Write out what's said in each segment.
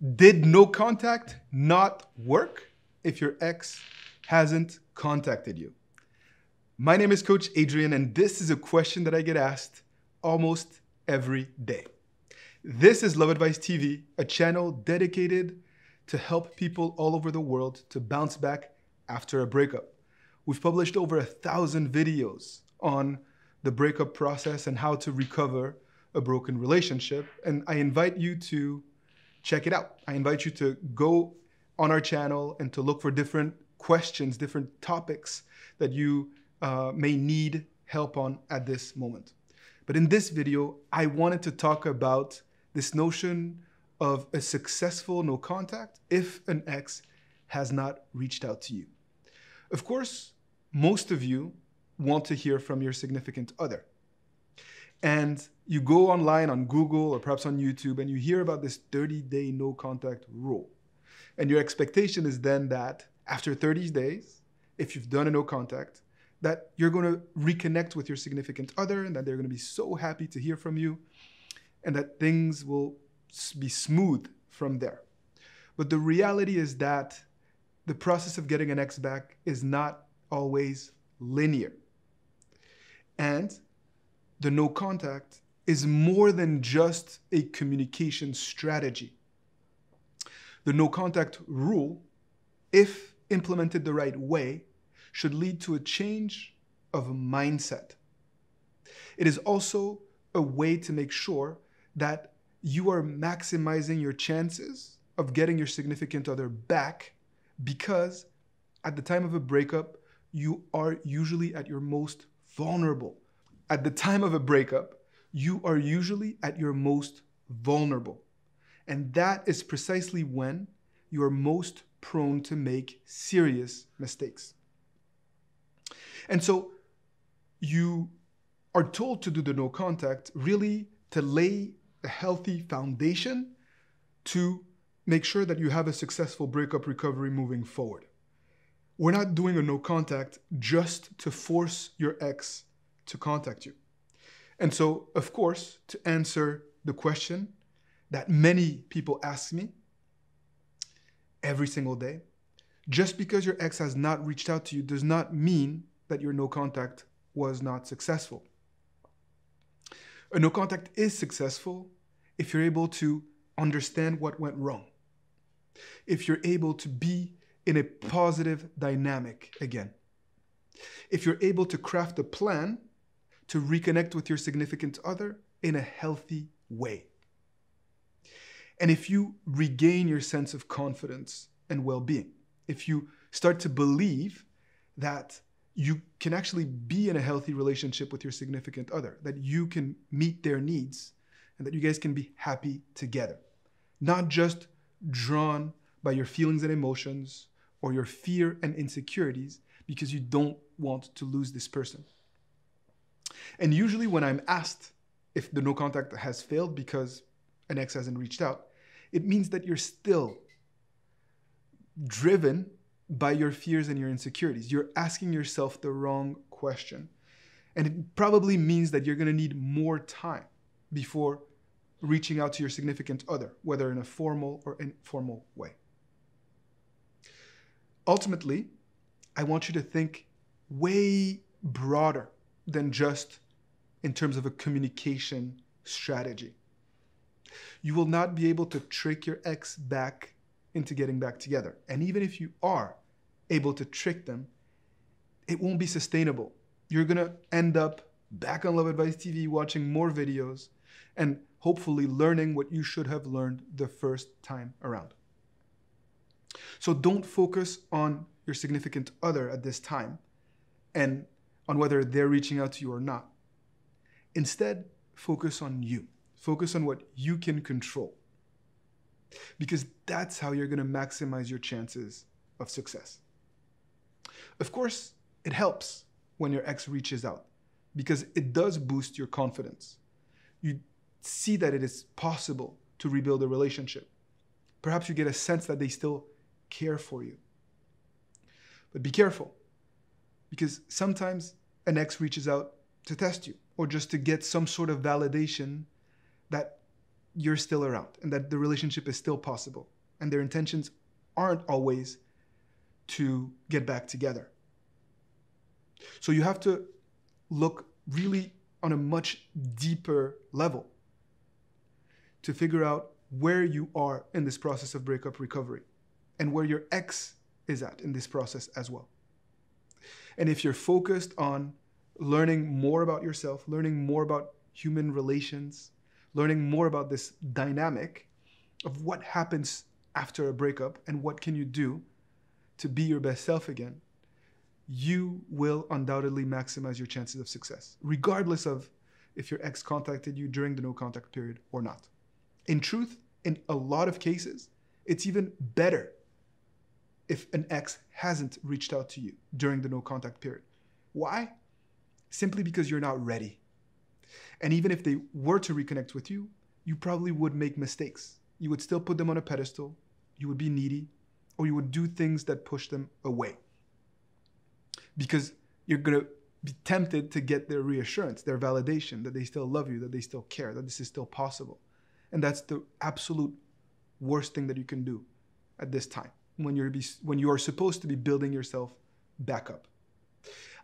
Did no contact not work if your ex hasn't contacted you? My name is Coach Adrian, and this is a question that I get asked almost every day. This is Love Advice TV, a channel dedicated to help people all over the world to bounce back after a breakup. We've published over 1,000 videos on the breakup process and how to recover a broken relationship, and I invite you to check it out. I invite you to go on our channel and to look for different questions, different topics that you may need help on at this moment. But in this video, I wanted to talk about this notion of a successful no contact if an ex has not reached out to you. Of course, most of you want to hear from your significant other. And you go online on Google or perhaps on YouTube and you hear about this 30-day no contact rule. And your expectation is then that after 30 days, if you've done a no contact, that you're going to reconnect with your significant other and that they're going to be so happy to hear from you and that things will be smooth from there. But the reality is that the process of getting an ex back is not always linear. And the no contact is more than just a communication strategy. The no contact rule, if implemented the right way, should lead to a change of mindset. It is also a way to make sure that you are maximizing your chances of getting your significant other back, because at the time of a breakup, you are usually at your most vulnerable. At the time of a breakup, you are usually at your most vulnerable. And that is precisely when you are most prone to make serious mistakes. And so you are told to do the no contact really to lay a healthy foundation to make sure that you have a successful breakup recovery moving forward. We're not doing a no contact just to force your ex to contact you. And so, of course, to answer the question that many people ask me every single day, just because your ex has not reached out to you does not mean that your no contact was not successful. A no contact is successful if you're able to understand what went wrong, if you're able to be in a positive dynamic again, if you're able to craft a plan to reconnect with your significant other in a healthy way, and if you regain your sense of confidence and well-being, if you start to believe that you can actually be in a healthy relationship with your significant other, that you can meet their needs, and that you guys can be happy together, not just drawn by your feelings and emotions or your fear and insecurities because you don't want to lose this person. And usually when I'm asked if the no contact has failed because an ex hasn't reached out, it means that you're still driven by your fears and your insecurities. You're asking yourself the wrong question. And it probably means that you're going to need more time before reaching out to your significant other, whether in a formal or informal way. Ultimately, I want you to think way broader than just in terms of a communication strategy. You will not be able to trick your ex back into getting back together. And even if you are able to trick them, it won't be sustainable. You're going to end up back on Love Advice TV watching more videos and hopefully learning what you should have learned the first time around. So don't focus on your significant other at this time and on whether they're reaching out to you or not. Instead, focus on you. Focus on what you can control, because that's how you're going to maximize your chances of success. Of course, it helps when your ex reaches out because it does boost your confidence. You see that it is possible to rebuild a relationship. Perhaps you get a sense that they still care for you. But be careful, because sometimes an ex reaches out to test you or just to get some sort of validation that you're still around and that the relationship is still possible. And their intentions aren't always to get back together. So you have to look really on a much deeper level to figure out where you are in this process of breakup recovery and where your ex is at in this process as well. And if you're focused on learning more about yourself, learning more about human relations, learning more about this dynamic of what happens after a breakup and what can you do to be your best self again, you will undoubtedly maximize your chances of success, regardless of if your ex contacted you during the no contact period or not. In truth, in a lot of cases, it's even better if an ex hasn't reached out to you during the no contact period. Why? Simply because you're not ready. And even if they were to reconnect with you, you probably would make mistakes. You would still put them on a pedestal, you would be needy, or you would do things that push them away. Because you're going to be tempted to get their reassurance, their validation, that they still love you, that they still care, that this is still possible. And that's the absolute worst thing that you can do at this time, when you are supposed to be building yourself back up.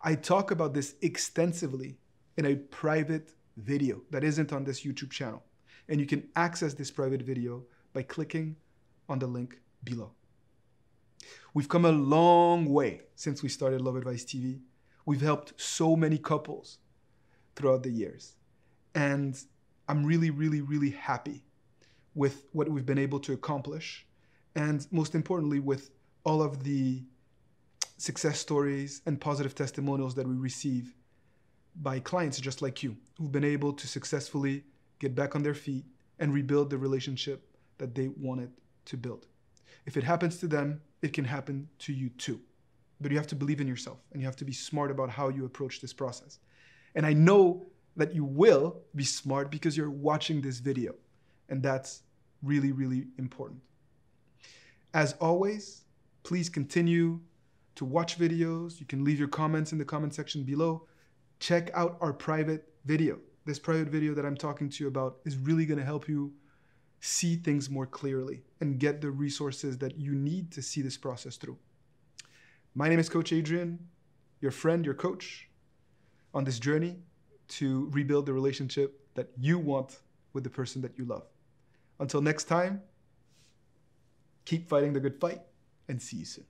I talk about this extensively in a private video that isn't on this YouTube channel. And you can access this private video by clicking on the link below. We've come a long way since we started Love Advice TV. We've helped so many couples throughout the years. And I'm really, really, really happy with what we've been able to accomplish. And most importantly, with all of the success stories and positive testimonials that we receive by clients just like you, who've been able to successfully get back on their feet and rebuild the relationship that they wanted to build. If it happens to them, it can happen to you too. But you have to believe in yourself and you have to be smart about how you approach this process. And I know that you will be smart because you're watching this video. And that's really, really important. As always, please continue to watch videos. You can leave your comments in the comment section below. Check out our private video. This private video that I'm talking to you about is really going to help you see things more clearly and get the resources that you need to see this process through. My name is Coach Adrian, your friend, your coach, on this journey to rebuild the relationship that you want with the person that you love. Until next time, keep fighting the good fight and see you soon.